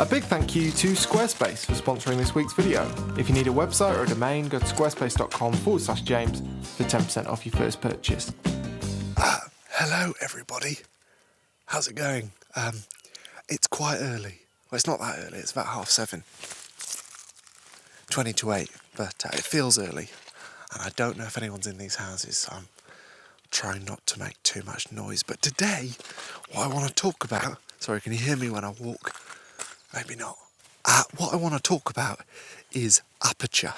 A big thank you to Squarespace for sponsoring this week's video. If you need a website or a domain, go to squarespace.com/James for 10% off your first purchase. Hello everybody, how's it going? It's quite early. Well, it's not that early, it's about 7:30. 20 to 8, but it feels early. And I don't know if anyone's in these houses, so I'm trying not to make too much noise. But today, what I want to talk about... Sorry, can you hear me when I walk? Maybe not. What I want to talk about is aperture,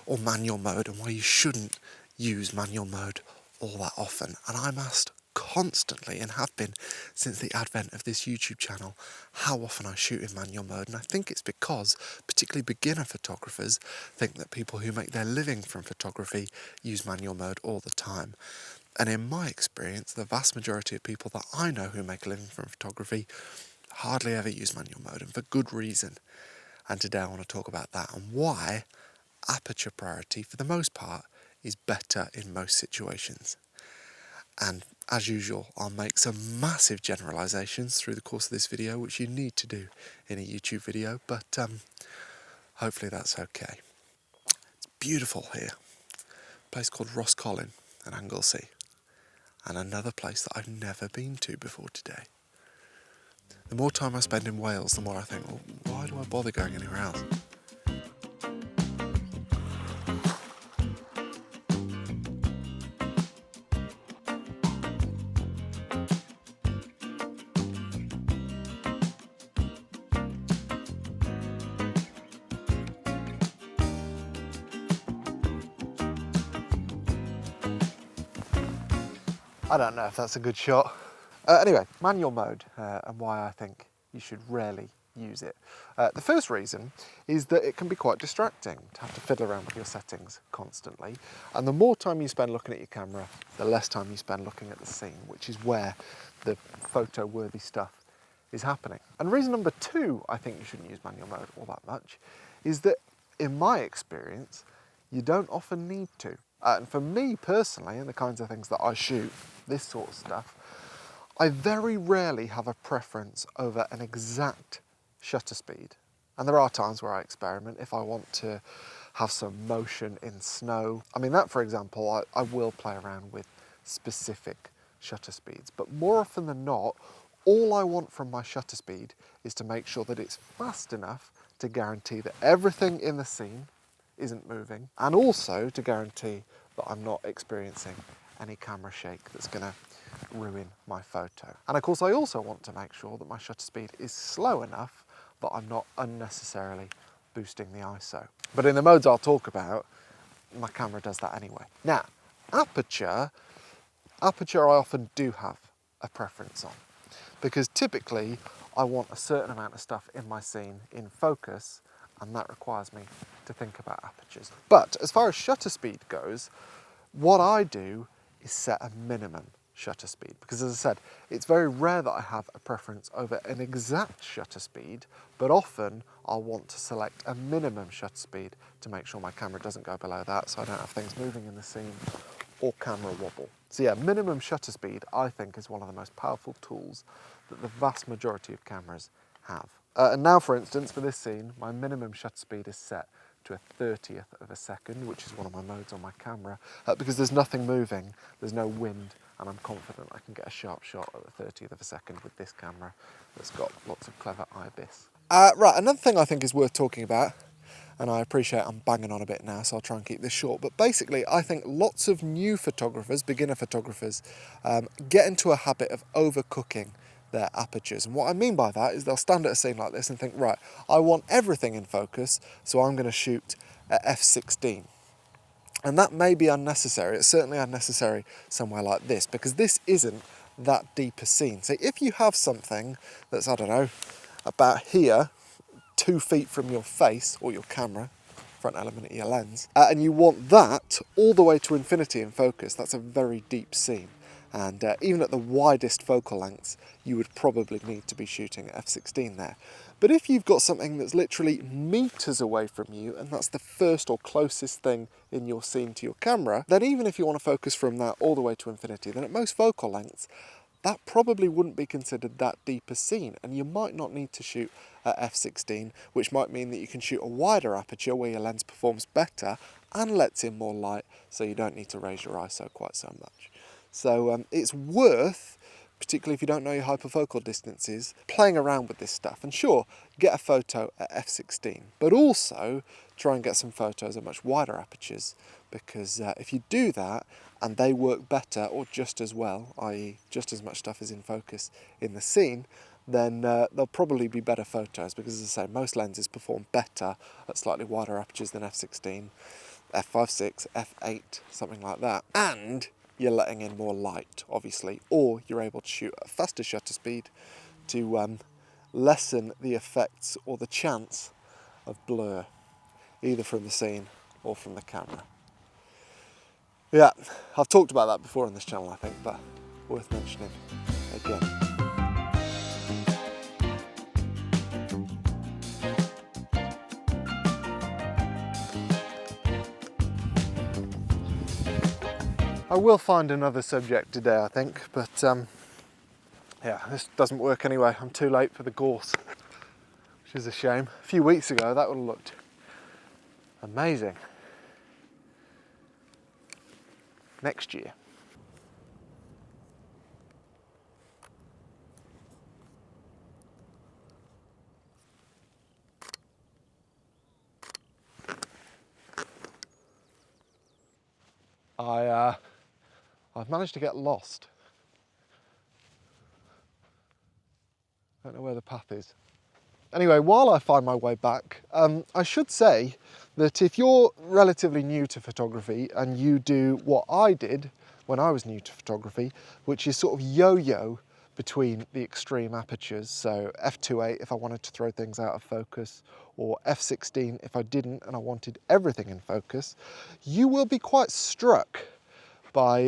or manual mode, and why you shouldn't use manual mode all that often. And I'm asked constantly, and have been since the advent of this YouTube channel, how often I shoot in manual mode. And I think it's because particularly beginner photographers think that people who make their living from photography use manual mode all the time. And in my experience, the vast majority of people that I know who make a living from photography hardly ever use manual mode, and for good reason. And today I want to talk about that and why aperture priority, for the most part, is better in most situations. And as usual, I'll make some massive generalisations through the course of this video, which you need to do in a YouTube video, but hopefully that's okay. It's beautiful here. A place called Roscollon in Anglesey, and another place that I've never been to before today. The more time I spend in Wales, the more I think, well, why do I bother going anywhere else? I don't know if that's a good shot. Anyway, manual mode and why I think you should rarely use it. The first reason is that it can be quite distracting to have to fiddle around with your settings constantly. And the more time you spend looking at your camera, the less time you spend looking at the scene, which is where the photo-worthy stuff is happening. And reason number two I think you shouldn't use manual mode all that much is that, in my experience, you don't often need to. And for me personally, and the kinds of things that I shoot, this sort of stuff, I very rarely have a preference over an exact shutter speed. And there are times where I experiment if I want to have some motion in snow. I mean, that, for example, I will play around with specific shutter speeds. But more often than not, all I want from my shutter speed is to make sure that it's fast enough to guarantee that everything in the scene isn't moving, and also to guarantee that I'm not experiencing any camera shake that's going to ruin my photo. And of course I also want to make sure that my shutter speed is slow enough that I'm not unnecessarily boosting the ISO. But in the modes I'll talk about, my camera does that anyway. Now, aperture I often do have a preference on, because typically I want a certain amount of stuff in my scene in focus, and that requires me to think about apertures. But as far as shutter speed goes, what I do is set a minimum shutter speed, because as I said, it's very rare that I have a preference over an exact shutter speed, but often I'll want to select a minimum shutter speed to make sure my camera doesn't go below that, so I don't have things moving in the scene or camera wobble. So yeah, minimum shutter speed I think is one of the most powerful tools that the vast majority of cameras have. And now, for instance, for this scene, my minimum shutter speed is set to a 30th of a second, which is one of my modes on my camera, because there's nothing moving, there's no wind, and I'm confident I can get a sharp shot at the 30th of a second with this camera that's got lots of clever IBIS. Right, another thing I think is worth talking about, and I appreciate I'm banging on a bit now, so I'll try and keep this short, but basically I think lots of new photographers, beginner photographers, get into a habit of overcooking their apertures. And what I mean by that is they'll stand at a scene like this and think, right, I want everything in focus, so I'm going to shoot at f16. And that may be unnecessary. It's certainly unnecessary somewhere like this, because this isn't that deep a scene. So if you have something that's, I don't know, about here, 2 feet from your face or your camera, front element of your lens, and you want that all the way to infinity in focus, that's a very deep scene. And even at the widest focal lengths, you would probably need to be shooting at f16 there. But if you've got something that's literally meters away from you, and that's the first or closest thing in your scene to your camera, then even if you want to focus from that all the way to infinity, then at most focal lengths, that probably wouldn't be considered that deep a scene, and you might not need to shoot at f16, which might mean that you can shoot a wider aperture where your lens performs better and lets in more light, so you don't need to raise your ISO quite so much. So it's worth, particularly if you don't know your hyperfocal distances, playing around with this stuff. And sure, get a photo at f16, but also try and get some photos at much wider apertures, because if you do that and they work better or just as well, i.e. just as much stuff is in focus in the scene, then they'll probably be better photos, because as I say, most lenses perform better at slightly wider apertures than f16, f5.6, f8, something like that. And you're letting in more light, obviously, or you're able to shoot at a faster shutter speed to lessen the effects or the chance of blur, either from the scene or from the camera. Yeah, I've talked about that before on this channel, I think, but worth mentioning again. I will find another subject today, I think, but yeah, this doesn't work anyway. I'm too late for the gorse, which is a shame. A few weeks ago, that would have looked amazing. Next year. I've managed to get lost. I don't know where the path is. Anyway, while I find my way back, I should say that if you're relatively new to photography and you do what I did when I was new to photography, which is sort of yo-yo between the extreme apertures, so f2.8 if I wanted to throw things out of focus, or f16 if I didn't and I wanted everything in focus, you will be quite struck by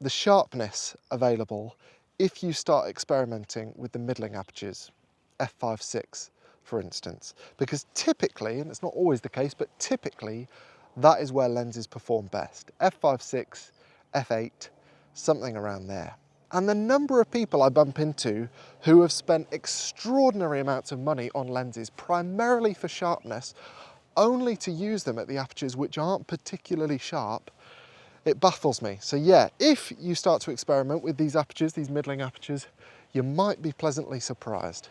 the sharpness available if you start experimenting with the middling apertures, f5.6 for instance, because typically, and it's not always the case, but typically that is where lenses perform best. f5.6, f8, something around there. And the number of people I bump into who have spent extraordinary amounts of money on lenses primarily for sharpness, only to use them at the apertures which aren't particularly sharp, it baffles me. So yeah, if you start to experiment with these apertures, these middling apertures, you might be pleasantly surprised,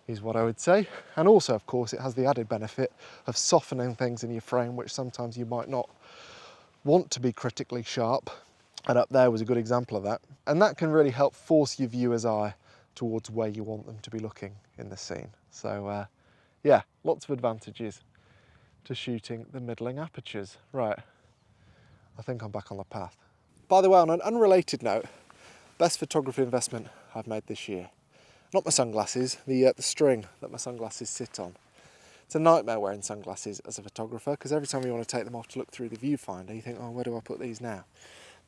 is what I would say. And also, of course, it has the added benefit of softening things in your frame, which sometimes you might not want to be critically sharp. And up there was a good example of that. And that can really help force your viewer's eye towards where you want them to be looking in the scene. So yeah, lots of advantages to shooting the middling apertures. Right, I think I'm back on the path. By the way, on an unrelated note, best photography investment I've made this year. Not my sunglasses, the string that my sunglasses sit on. It's a nightmare wearing sunglasses as a photographer, because every time you want to take them off to look through the viewfinder, you think, oh, where do I put these now?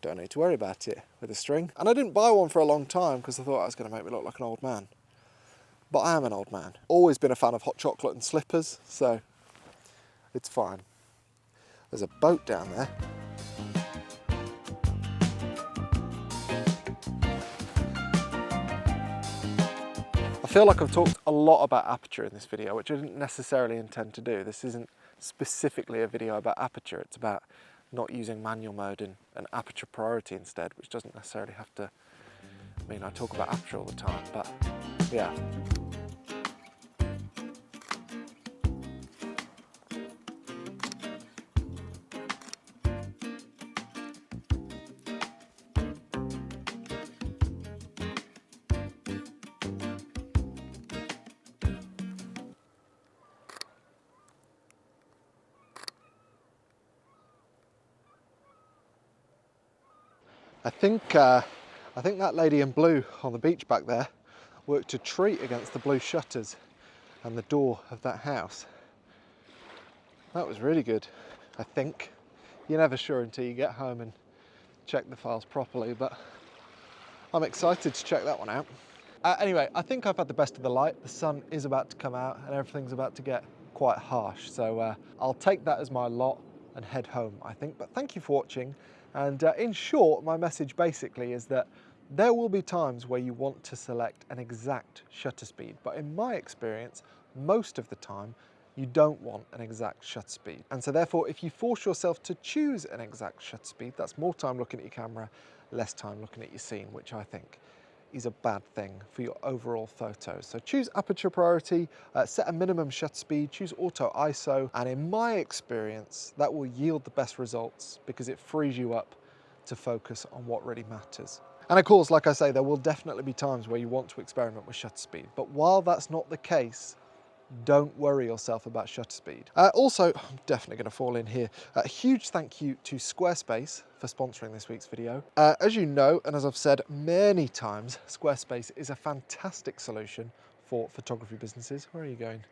Don't need to worry about it with a string. And I didn't buy one for a long time because I thought I was going to make me look like an old man. But I am an old man. Always been a fan of hot chocolate and slippers, so it's fine. There's a boat down there. I feel like I've talked a lot about aperture in this video, which I didn't necessarily intend to do. This isn't specifically a video about aperture, it's about not using manual mode and aperture priority instead, which doesn't necessarily have to mean I talk about aperture all the time, but yeah. I think that lady in blue on the beach back there worked a treat against the blue shutters and the door of that house. That was really good, I think. You're never sure until you get home and check the files properly, but I'm excited to check that one out. Anyway, I think I've had the best of the light. The sun is about to come out and everything's about to get quite harsh, so I'll take that as my lot and head home, I think. But thank you for watching. And in short, my message basically is that There will be times where you want to select an exact shutter speed, but in my experience, most of the time, you don't want an exact shutter speed. And so therefore, if you force yourself to choose an exact shutter speed, that's more time looking at your camera, less time looking at your scene, which I think is a bad thing for your overall photos. So choose aperture priority, set a minimum shutter speed, choose auto ISO, and in my experience, that will yield the best results because it frees you up to focus on what really matters. And of course, like I say, there will definitely be times where you want to experiment with shutter speed, but while that's not the case, don't worry yourself about shutter speed. Also, I'm definitely going to fall in here. A huge thank you to Squarespace for sponsoring this week's video. As you know, and as I've said many times, Squarespace is a fantastic solution for photography businesses. Where are you going?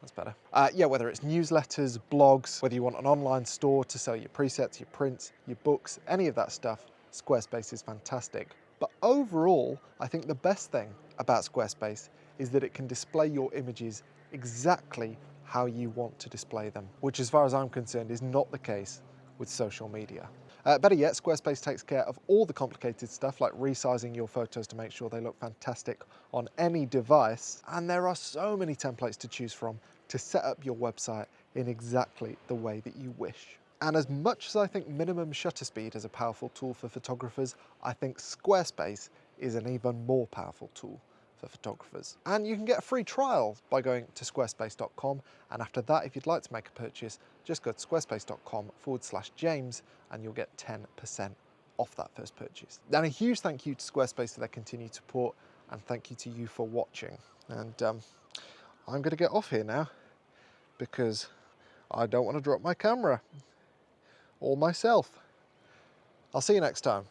That's better. Yeah, whether it's newsletters, blogs, whether you want an online store to sell your presets, your prints, your books, any of that stuff, Squarespace is fantastic. But overall, I think the best thing about Squarespace is that it can display your images exactly how you want to display them, which as far as I'm concerned is not the case with social media. Better yet, Squarespace takes care of all the complicated stuff like resizing your photos to make sure they look fantastic on any device. And there are so many templates to choose from to set up your website in exactly the way that you wish. And as much as I think minimum shutter speed is a powerful tool for photographers, I think Squarespace is an even more powerful tool for photographers. And you can get a free trial by going to squarespace.com. And after that, if you'd like to make a purchase, just go to squarespace.com/James and you'll get 10% off that first purchase. And a huge thank you to Squarespace for their continued support, and thank you to you for watching. And I'm going to get off here now because I don't want to drop my camera or myself. I'll see you next time.